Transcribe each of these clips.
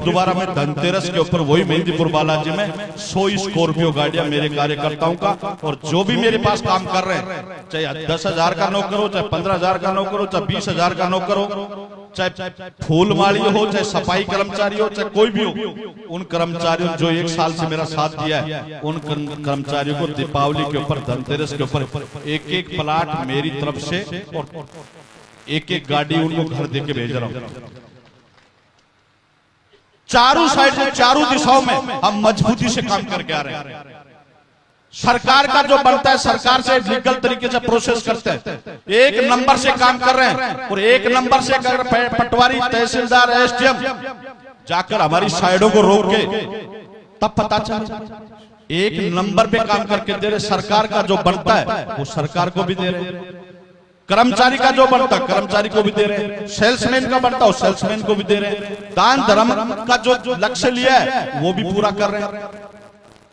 दोबारा मैं धनतेरस के ऊपर वही मेहंदीपुर बालाजी में 100 स्कॉर्पियो गाड़ियां मेरे कार्यकर्ताओं का, और जो भी मेरे पास काम कर रहे हैं, चाहे 10,000 का नौकर हो, चाहे 15,000 का नौकर हो, चाहे 20,000 का नौकर हो, चाहे फूलमाली हो, चाहे सफाई कर्मचारी हो, चाहे कोई भी हो, उन कर्मचारियों जो 1 साल से मेरा साथ दिया है, उन कर्मचारियों को दीपावली के ऊपर, धनतेरस के ऊपर एक प्लाट मेरी तरफ से और एक गाड़ी उनको घर देके भेज रहा हूं। चारों साइड से, चारों दिशाओं में हम मजबूती से काम करके आ रहे हैं। सरकार का जो बनता है, सरकार से लीगल तरीके से प्रोसेस करते हैं, 1 नंबर से काम कर रहे हैं। और 1 नंबर से अगर पटवारी, तहसीलदार, एसडीएम जाकर हमारी साइडों को रोक के, तब पता चला 1 नंबर पे काम करके दे रहे। सरकार का जो बनता है वो सरकार को भी दे रहे, कर्मचारी का जो बनता है कर्मचारी को भी दे रहे, सेल्समैन का बनता है सेल्समैन को भी दे रहे, दान धर्म का जो लक्ष्य लिया है वो भी पूरा कर रहे हैं।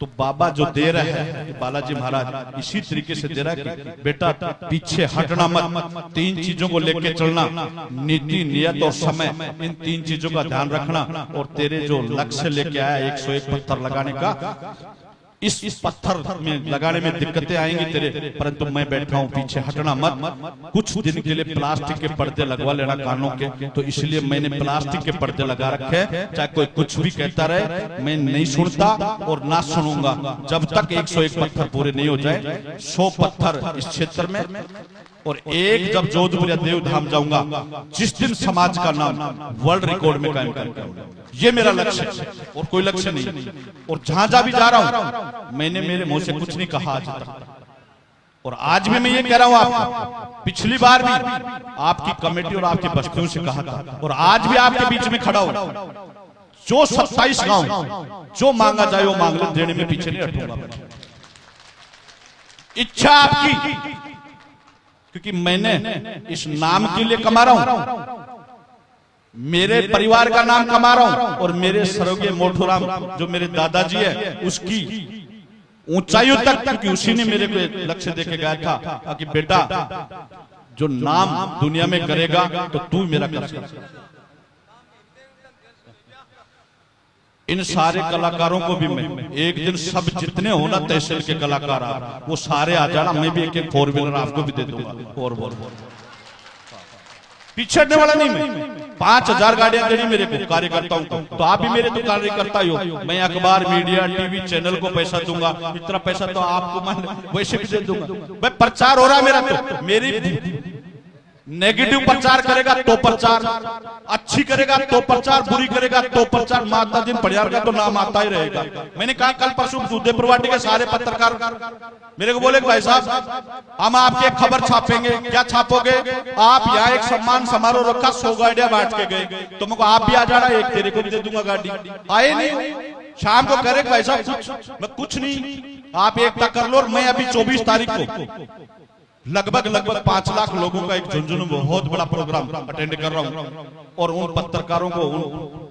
तो बाबा जो दे रहे हैं, बालाजी महाराज इसी तरीके से दे रहा है कि बेटा पीछे हटना मत, 3 चीजों को लेके चलना, नीति, नियत और समय, इन 3 चीजों का ध्यान रखना। और तेरे जो लक्ष्य लेके आया 101 पत्थर लगाने का, इस पत्थर में लगाने में दिक्कतें आएंगी तेरे, परंतु मैं बैठा हूं, पीछे हटना मत। कुछ दिन के लिए प्लास्टिक के पर्दे लगवा लेना कानों के, तो इसलिए मैंने प्लास्टिक के पर्दे लगा रखे हैं। चाहे कोई कुछ भी कहता रहे, मैं नहीं सुनता और ना सुनूंगा जब तक 101 पत्थर पूरे नहीं हो जाए। 100 पत्थर इस क्षेत्र में, और एक जब जोधपुर या देवधाम जाऊंगा, जिस दिन समाज का नाम वर्ल्ड रिकॉर्ड में कायम करूंगा। ये मेरा लक्ष्य है और कोई लक्ष्य नहीं। और जहां भी जा रहा हूं, मैंने मेरे मुंह से कुछ नहीं कहा आज तक, और आज भी मैं ये कह रहा हूं आपको, पिछली बार भी आपकी कमेटी और आपकी बस्तियों से कहा था, और आज भी आपके बीच में खड़ा हूं। जो 27 गांव जो मांगा जाए वो मांग ले, देने में पीछे नहीं हटूंगा। इच्छा आपकी, क्योंकि मैंने इस नाम के लिए कमा रहा हूं, मेरे परिवार का नाम कमा रहा हूं, और मेरे स्वर्गीय मोठूराम जो मेरे दादाजी है उसकी ऊंचाइयों तक, क्योंकि उसी ने मेरे को लक्ष्य देके गया था कि बेटा जो नाम दुनिया में करेगा तो तू मेरा कर सकता। इन सारे कलाकारों को भी मैं एक दिन, सब जितने हो ना तहसील के कलाकार, वो सारे आ जाना, मैं भी एक 4 व्हीलर आपको भी दे दूंगा। और पीछे हटने वाला नहीं मैं। 5,000 गाड़ियां देनी मेरे को, कार्यकर्ताओं को, तो आप भी मेरे तो कार्यकर्ता ही हो। मैं अखबार, मीडिया, टीवी चैनल को पैसा दूंगा, इतना पैसा तो आपको मान वैसे भी दे दूंगा। भाई प्रचार हो रहा है मेरा, तो मेरी नेगेटिव प्रचार करेगा तो प्रचार, अच्छी करेगा तो प्रचार, बुरी करेगा तो प्रचार, माता दिन परिवार का तो नाम आता ही रहेगा। मैंने कहा कल परसों उदयपुर वाटी के सारे पत्रकार मेरे को बोले भाई साहब हम आपके खबर छापेंगे। क्या छापोगे आप? यहाँ एक सम्मान समारोह रखा, 100 गाड़ियां बांट के गए, तो मुझको आप भी आ जाना, एक तेरे को भी दे दूंगा गाड़ी। आए नहीं, शाम को करे भाई साहब मैं कुछ नहीं, आप एकता कर लो। और मैं अभी 24 तारीख को लगभग 5 लाख लोगों का एक झुंझुनू बहुत बड़ा प्रोग्राम अटेंड कर रहा हूं, और उन पत्रकारों को, उन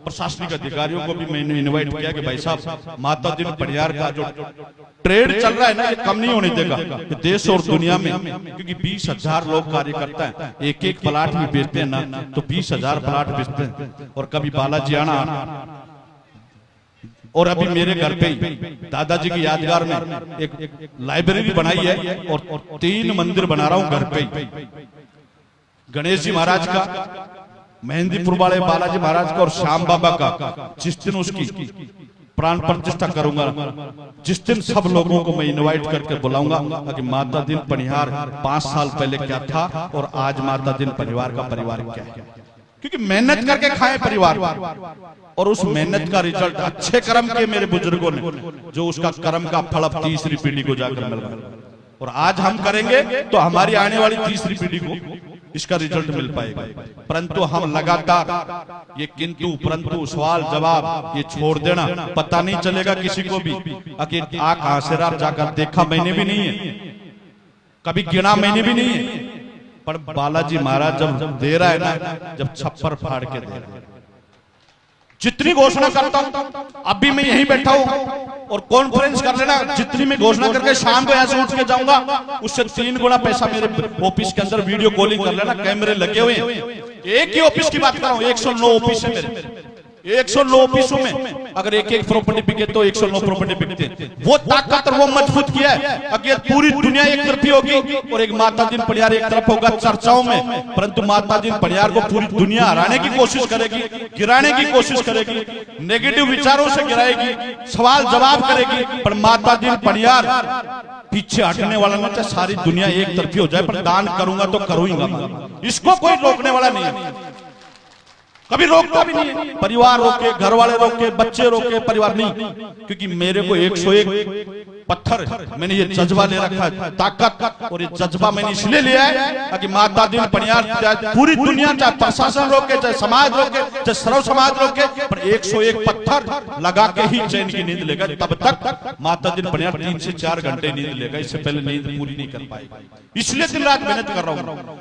प्रशासनिक अधिकारियों को भी मैंने इनवाइट किया कि भाई साहब माता दिन परिवार का जो ट्रेड चल रहा है ना, ये कम नहीं होने देगा देश और दुनिया में, क्योंकि 20,000 लोग कार्यकर्ता हैं, एक प्लाट भी बेचते हैं ना, तो 20,000 प्लाट बेचते हैं। और कभी बालाजी आना, और अभी मेरे घर पे दादाजी की यादगार में एक लाइब्रेरी बनाई है, और 3 मंदिर बना रहा हूं घर पे, गणेश जी महाराज का, मेहंदीपुर वाले बालाजी महाराज का, और श्याम बाबा का। जिस दिन उसकी प्राण प्रतिष्ठा करूंगा, जिस दिन सब लोगों को मैं इनवाइट करके बुलाऊंगा कि माता दिन परिवार 5 साल पहले क्या था और आज माता दिन परिवार का परिवार क्या है। क्योंकि मेहनत करके खाए परिवार, और उस मेहनत का रिजल्ट अच्छे कर्म के मेरे बुजुर्गों ने, जो उसका कर्म का फल अब 3री पीढ़ी को जाकर मिल रहा है। और आज हम करेंगे तो हमारी आने वाली 3री पीढ़ी को इसका रिजल्ट मिल पाएगा। परंतु हम लगातार ये किंतु परंतु सवाल जवाब ये छोड़ देना, पता नहीं चलेगा किसी को भी कि आ कहां से रात जाकर देखा मैंने भी नहीं है, कभी गिना मैंने भी नहीं है। पर बालाजी महाराज जब दे रहा है ना, जब छप्पर फाड़ के दे रहा है, जितनी घोषणा करता हूं, अभी मैं यहीं बैठा हूं और कॉन्फ्रेंस कर लेना, जितनी मैं घोषणा करके शाम को ऐसे उठ के जाऊंगा, उससे 3 गुना पैसा मेरे ऑफिस के अंदर वीडियो कॉलिंग कर लेना, कैमरे लगे हुए हैं। एक ही ऑफिस की बात कर रहा हूं, 109 ऑफिस है मेरे, 109 ऑफिसों में अगर एक एक प्रॉपर्टी बिके तो 109 प्रॉपर्टी बिकते हैं। वो ताकत और वो मजबूत किया है। अगर पूरी दुनिया एक तरफी होगी और एक माताजी पड़ियार एक तरफ होगा चर्चाओं में, परंतु माताजी पड़ियार को पूरी दुनिया हराने की कोशिश करेगी, गिराने की कोशिश करेगी, नेगेटिव विचारों से गिराएगी, सवाल जवाब करेगी, पर माताजी पड़ियार पीछे हटने वाला ना, चाहे सारी दुनिया एक तरफी हो जाए, पर दान करूंगा तो करूंगा। इसको कोई रोकने वाला नहीं है, कभी रोकता भी नहीं है। परिवार रोके, घर वाले रोके, बच्चे रोके, परिवार नहीं, क्योंकि मेरे को 101 पत्थर, मैंने ये जज्बा ले रखा है, ताकत, और ये जज्बा मैंने इसलिए लिया है कि माताजी पड़ियार पूरी दुनिया, चाहे प्रशासन रोके, चाहे समाज रोके, चाहे सर्व समाज रोके, पर 101 पत्थर लगा के ही चैन की नींद लेगा। तब तक माताजी पड़ियार 3 से 4 घंटे नींद लेगा, इससे पहले नींद पूरी नहीं कर पाएगा। इसलिए दिन रात मेहनत कर रहा हूँ।